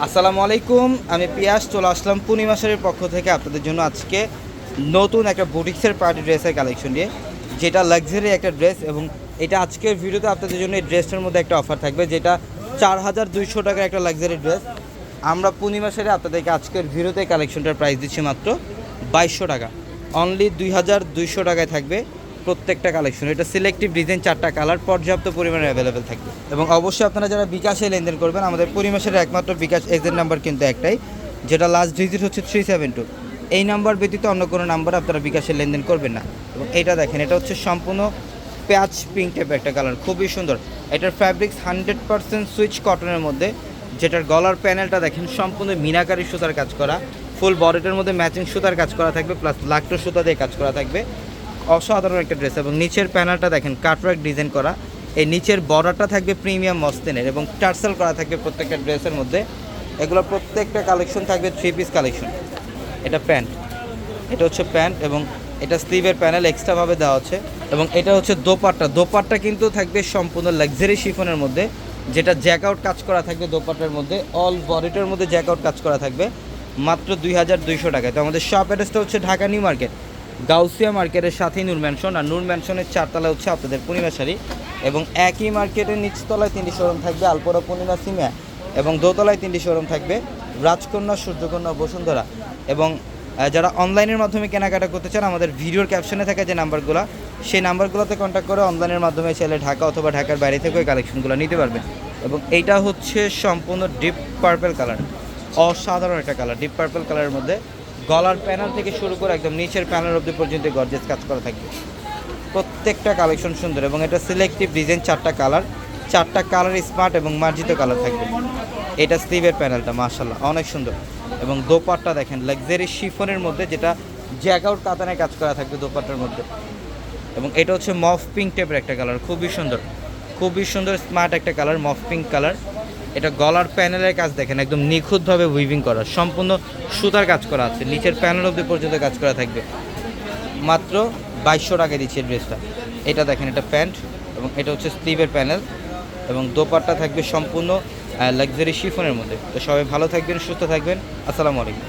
আসসালামু আলাইকুম, আমি পিয়াস চলে আসলাম পূর্ণিমা শাড়ির পক্ষ থেকে আপনাদের জন্য আজকে নতুন একটা বুটিক্সের পার্টি ড্রেসের কালেকশন নিয়ে, যেটা লাক্সারি একটা ড্রেস। এবং এটা আজকের ভিডিওতে আপনাদের জন্য এই ড্রেসটার মধ্যে একটা অফার থাকবে, যেটা 4200 টাকার একটা লাক্সারি ড্রেস। আমরা পূর্ণিমা শাড়ি আপনাদেরকে আজকের ভিডিওতে কালেকশনটার প্রাইস দিচ্ছি মাত্র 2200 টাকা। অনলি 2200 টাকায় থাকবে প্রত্যেকটা কালেকশন। এটা সিলেক্টিভ ডিজাইন, 4টা কালার পর্যাপ্ত পরিমাণে অ্যাভেলেবেল থাকবে। এবং অবশ্যই আপনারা যারা বিকাশে লেনদেন করবেন, আমাদের পরিমাসের একমাত্র বিকাশ এজেন্ট নাম্বার কিন্তু একটাই, যেটা লাস্ট ডিজিট হচ্ছে 372। এই নাম্বার ব্যতীত অন্য কোনো নাম্বার আপনারা বিকাশে লেনদেন করবেন না। এবং এটা দেখেন, এটা হচ্ছে সম্পূর্ণ প্যাচ পিঙ্ক টাইপের একটা কালার, খুবই সুন্দর। এটার ফ্যাব্রিক্স 100% সুইচ কটনের মধ্যে, যেটার গলার প্যানেলটা দেখেন সম্পূর্ণ মিনাকারি সুতার কাজ করা, ফুল বডিটার মধ্যে ম্যাচিং সুতার কাজ করা থাকবে, প্লাস লাক্টো সুতা দিয়ে কাজ করা থাকবে। অসাধারণ একটা ড্রেস। এবং নিচের প্যানেলটা দেখেন কাটওয়ার্ক ডিজাইন করা, এই নিচের বর্ডারটা থাকবে প্রিমিয়াম মসলিনের এবং টার্সেল করা থাকবে প্রত্যেকটা ড্রেসের মধ্যে। এগুলো প্রত্যেকটা কালেকশন থাকবে 3 পিস কালেকশন। এটা প্যান্ট, এটা হচ্ছে প্যান্ট এবং এটা স্লিভের প্যানেল এক্সট্রাভাবে দেওয়া হচ্ছে। এবং এটা হচ্ছে দোপাট্টা কিন্তু থাকবে সম্পূর্ণ লাক্সারি শিফনের মধ্যে, যেটা জ্যাকআউট কাজ করা থাকবে দোপাট্টার মধ্যে, অল বডিটার মধ্যে জ্যাকআউট কাজ করা থাকবে মাত্র 2200 টাকায়। তো আমাদের শপ অ্যাড্রেসটা হচ্ছে ঢাকা নিউ মার্কেট, গাউসিয়া মার্কেটের সাথেই নূর ম্যানশন, আর নূর ম্যানশনের 4তলা হচ্ছে আপনাদের পূর্ণিমা শাড়ি। এবং একই মার্কেটের নিচতলায় 3টি শোরুম থাকবে, আলপরা, পূর্ণিমা, সিমিয়া। এবং দোতলায় 3টি শোরুম থাকবে, রাজকন্যা, সূর্যকন্যা, বসুন্ধরা। এবং যারা অনলাইনের মাধ্যমে কেনাকাটা করতে চান, আমাদের ভিডিওর ক্যাপশনে থাকে যে নাম্বারগুলো, সেই নাম্বারগুলোতে কন্ট্যাক্ট করে অনলাইনের মাধ্যমে চাইলে ঢাকা অথবা ঢাকার বাইরে থেকে ওই কালেকশনগুলো নিতে পারবেন। এবং এইটা হচ্ছে সম্পূর্ণ ডিপ পার্পল কালার, অসাধারণ একটা কালার। ডিপ পার্পল কালারের মধ্যে গলার প্যানেল থেকে শুরু করে একদম নিচের প্যানেল অবধি পর্যন্ত গর্জিয়াস কাজ করা থাকবে। প্রত্যেকটা কালেকশন সুন্দর এবং এটা সিলেক্টিভ ডিজাইন, 4টা কালার স্মার্ট এবং মার্জিত কালার থাকবে। এটা স্লিভের প্যানেলটা মাশাআল্লাহ অনেক সুন্দর। এবং দোপাট্টা দেখেন লাক্সারি শিফনের মধ্যে, যেটা জ্যাকআউট কাতানে কাজ করা থাকবে দোপাট্টার মধ্যে। এবং এটা হচ্ছে মফ পিঙ্ক টাইপের একটা কালার, খুবই সুন্দর স্মার্ট একটা কালার, মফ পিঙ্ক কালার। এটা গলার প্যানেলের কাজ দেখেন একদম নিখুঁতভাবে উইভিং করা, সম্পূর্ণ সুতার কাজ করা আছে, নিচের প্যানেল অবধি পর্যন্ত কাজ করা থাকবে। মাত্র 2200 টাকায় দিচ্ছে ড্রেসটা। এটা দেখেন, এটা প্যান্ট এবং এটা হচ্ছে স্লিভের প্যানেল এবং দোপাট্টা থাকবে সম্পূর্ণ লাক্সারি শিফনের মধ্যে। তো সবাই ভালো থাকবেন, সুস্থ থাকবেন। আসসালামু আলাইকুম।